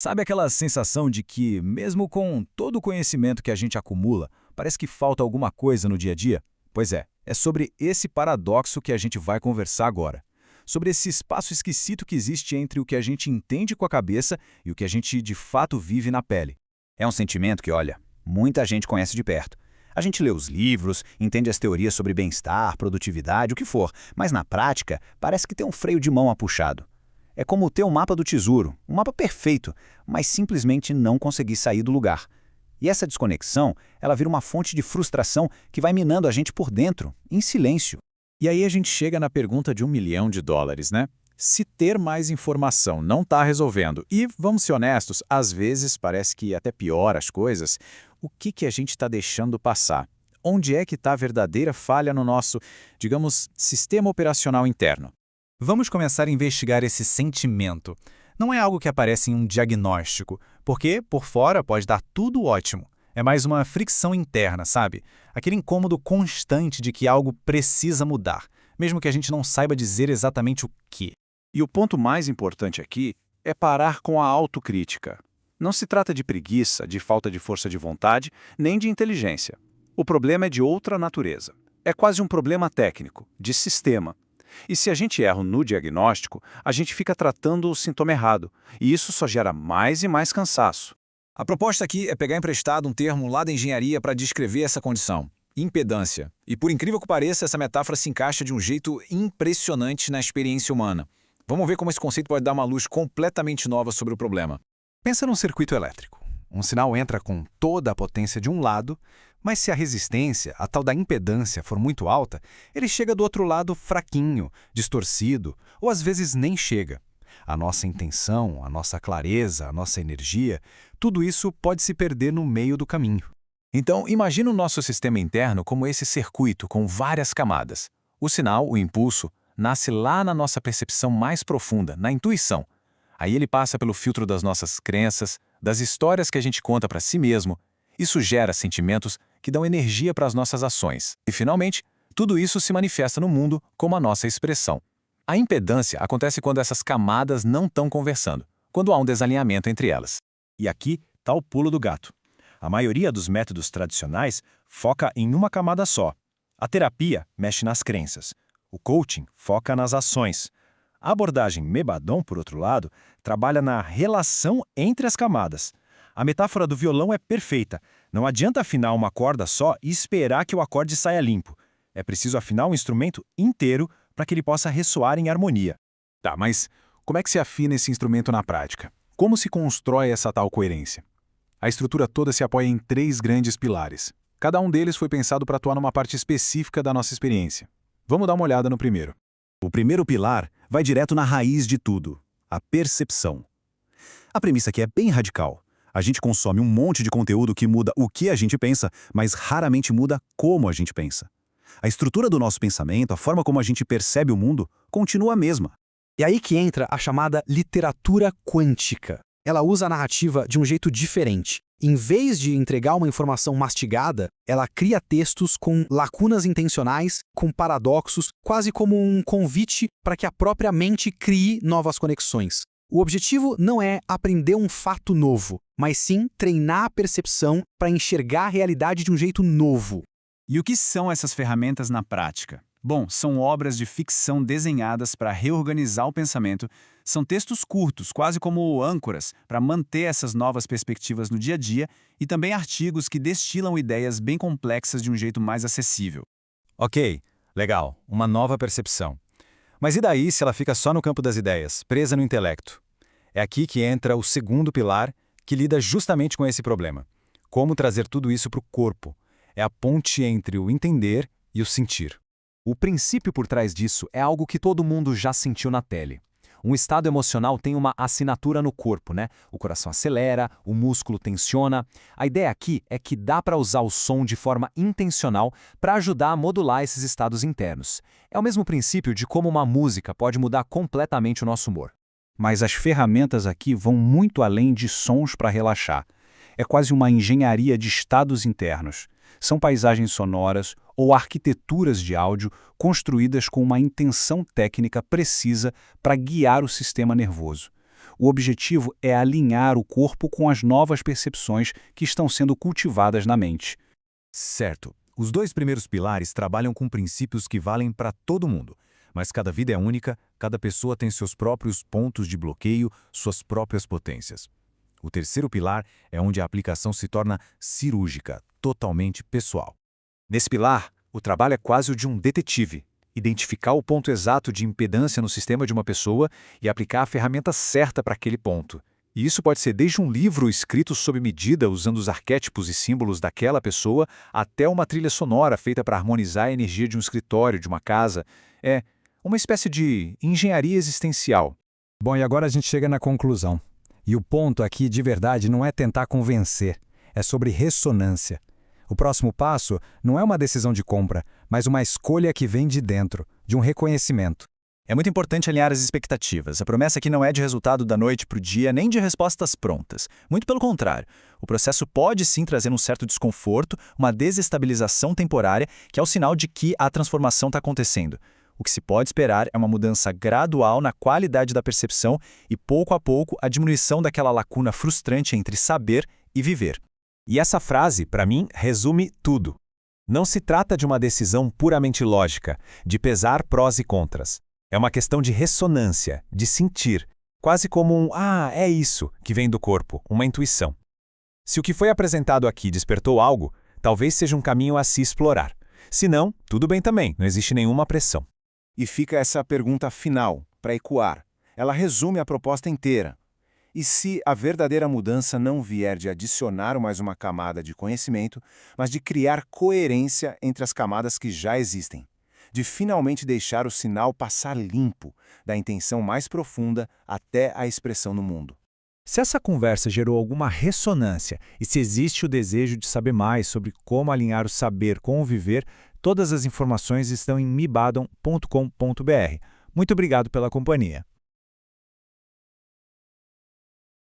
Sabe aquela sensação de que, mesmo com todo o conhecimento que a gente acumula, parece que falta alguma coisa no dia a dia? Pois é sobre esse paradoxo que a gente vai conversar agora. Sobre esse espaço esquisito que existe entre o que a gente entende com a cabeça e o que a gente de fato vive na pele. É um sentimento que, olha, muita gente conhece de perto. A gente lê os livros, entende as teorias sobre bem-estar, produtividade, o que for, mas na prática parece que tem um freio de mão apuxado. É como ter um mapa do tesouro, um mapa perfeito, mas simplesmente não conseguir sair do lugar. E essa desconexão, ela vira uma fonte de frustração que vai minando a gente por dentro, em silêncio. E aí a gente chega na pergunta de US$ 1 milhão, né? Se ter mais informação não está resolvendo, e vamos ser honestos, às vezes parece que até piora as coisas, o que a gente está deixando passar? Onde é que está a verdadeira falha no nosso, digamos, sistema operacional interno? Vamos começar a investigar esse sentimento. Não é algo que aparece em um diagnóstico, porque por fora pode dar tudo ótimo. É mais uma fricção interna, sabe? Aquele incômodo constante de que algo precisa mudar, mesmo que a gente não saiba dizer exatamente o quê. E o ponto mais importante aqui é parar com a autocrítica. Não se trata de preguiça, de falta de força de vontade, nem de inteligência. O problema é de outra natureza. É quase um problema técnico, de sistema. E se a gente erra no diagnóstico, a gente fica tratando o sintoma errado, e isso só gera mais e mais cansaço. A proposta aqui é pegar emprestado um termo lá da engenharia para descrever essa condição: impedância. E por incrível que pareça, essa metáfora se encaixa de um jeito impressionante na experiência humana. Vamos ver como esse conceito pode dar uma luz completamente nova sobre o problema. Pensa num circuito elétrico. Um sinal entra com toda a potência de um lado, mas se a resistência, a tal da impedância, for muito alta, ele chega do outro lado fraquinho, distorcido, ou às vezes nem chega. A nossa intenção, a nossa clareza, a nossa energia, tudo isso pode se perder no meio do caminho. Então, imagina o nosso sistema interno como esse circuito com várias camadas. O sinal, o impulso, nasce lá na nossa percepção mais profunda, na intuição. Aí ele passa pelo filtro das nossas crenças, das histórias que a gente conta para si mesmo. Isso gera sentimentos que dão energia para as nossas ações. E, finalmente, tudo isso se manifesta no mundo como a nossa expressão. A impedância acontece quando essas camadas não estão conversando, quando há um desalinhamento entre elas. E aqui está o pulo do gato. A maioria dos métodos tradicionais foca em uma camada só. A terapia mexe nas crenças. O coaching foca nas ações. A abordagem Mebadon, por outro lado, trabalha na relação entre as camadas. A metáfora do violão é perfeita. Não adianta afinar uma corda só e esperar que o acorde saia limpo. É preciso afinar o instrumento inteiro para que ele possa ressoar em harmonia. Tá, mas como é que se afina esse instrumento na prática? Como se constrói essa tal coerência? A estrutura toda se apoia em 3 grandes pilares. Cada um deles foi pensado para atuar numa parte específica da nossa experiência. Vamos dar uma olhada no primeiro. O primeiro pilar vai direto na raiz de tudo, a percepção. A premissa aqui é bem radical. A gente consome um monte de conteúdo que muda o que a gente pensa, mas raramente muda como a gente pensa. A estrutura do nosso pensamento, a forma como a gente percebe o mundo, continua a mesma. É aí que entra a chamada literatura quântica. Ela usa a narrativa de um jeito diferente. Em vez de entregar uma informação mastigada, ela cria textos com lacunas intencionais, com paradoxos, quase como um convite para que a própria mente crie novas conexões. O objetivo não é aprender um fato novo, mas sim treinar a percepção para enxergar a realidade de um jeito novo. E o que são essas ferramentas na prática? Bom, são obras de ficção desenhadas para reorganizar o pensamento. São textos curtos, quase como âncoras, para manter essas novas perspectivas no dia a dia, e também artigos que destilam ideias bem complexas de um jeito mais acessível. Ok, legal, uma nova percepção. Mas e daí se ela fica só no campo das ideias, presa no intelecto? É aqui que entra o segundo pilar, que lida justamente com esse problema. Como trazer tudo isso para o corpo? É a ponte entre o entender e o sentir. O princípio por trás disso é algo que todo mundo já sentiu na pele. Um estado emocional tem uma assinatura no corpo, né? O coração acelera, o músculo tensiona. A ideia aqui é que dá para usar o som de forma intencional para ajudar a modular esses estados internos. É o mesmo princípio de como uma música pode mudar completamente o nosso humor. Mas as ferramentas aqui vão muito além de sons para relaxar. É quase uma engenharia de estados internos. São paisagens sonoras ou arquiteturas de áudio construídas com uma intenção técnica precisa para guiar o sistema nervoso. O objetivo é alinhar o corpo com as novas percepções que estão sendo cultivadas na mente. Certo. Os 2 primeiros pilares trabalham com princípios que valem para todo mundo. Mas cada vida é única, cada pessoa tem seus próprios pontos de bloqueio, suas próprias potências. O terceiro pilar é onde a aplicação se torna cirúrgica, totalmente pessoal. Nesse pilar, o trabalho é quase o de um detetive. Identificar o ponto exato de impedância no sistema de uma pessoa e aplicar a ferramenta certa para aquele ponto. E isso pode ser desde um livro escrito sob medida usando os arquétipos e símbolos daquela pessoa, até uma trilha sonora feita para harmonizar a energia de um escritório, de uma casa. É uma espécie de engenharia existencial. Bom, e agora a gente chega na conclusão. E o ponto aqui, de verdade, não é tentar convencer, é sobre ressonância. O próximo passo não é uma decisão de compra, mas uma escolha que vem de dentro, de um reconhecimento. É muito importante alinhar as expectativas. A promessa aqui não é de resultado da noite para o dia, nem de respostas prontas. Muito pelo contrário. O processo pode sim trazer um certo desconforto, uma desestabilização temporária, que é o sinal de que a transformação está acontecendo. O que se pode esperar é uma mudança gradual na qualidade da percepção e, pouco a pouco, a diminuição daquela lacuna frustrante entre saber e viver. E essa frase, para mim, resume tudo. Não se trata de uma decisão puramente lógica, de pesar prós e contras. É uma questão de ressonância, de sentir, quase como um é isso, que vem do corpo, uma intuição. Se o que foi apresentado aqui despertou algo, talvez seja um caminho a se explorar. Se não, tudo bem também, não existe nenhuma pressão. E fica essa pergunta final, para ecoar. Ela resume a proposta inteira. E se a verdadeira mudança não vier de adicionar mais uma camada de conhecimento, mas de criar coerência entre as camadas que já existem? De finalmente deixar o sinal passar limpo, da intenção mais profunda até a expressão no mundo. Se essa conversa gerou alguma ressonância e se existe o desejo de saber mais sobre como alinhar o saber com o viver, todas as informações estão em mibadon.com.br. Muito obrigado pela companhia.